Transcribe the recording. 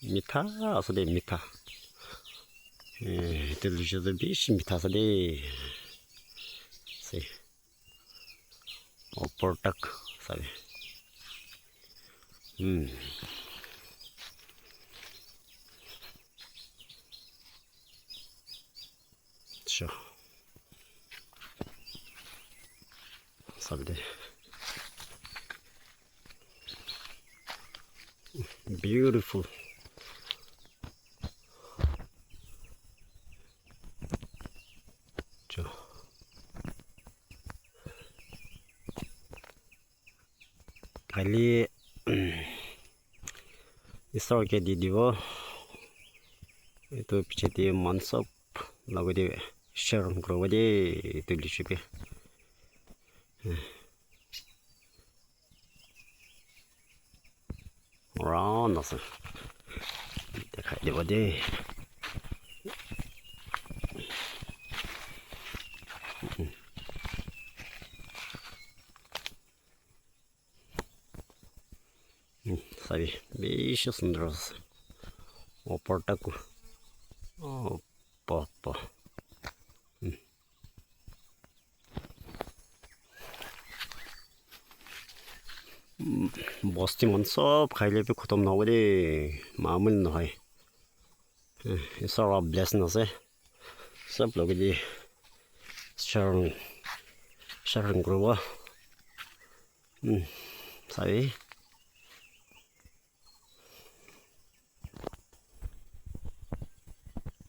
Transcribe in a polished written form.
মিঠা আসলে মিঠা delicious বেশি মিঠা আসলে সে অপরটাক সাবে Sure. Sabe. Beautiful. Sure. Kali isor ke di divo itu picheti mansop lagode sharon growade itu lishipe round nasıl dekhai devade sabe beshi sundros oportaku papa বস্তি মন সব খাইলে পে খতম না হবে মামুল নহয় সব ব্লেসিং আছে সব লোক দি sharing করব সাই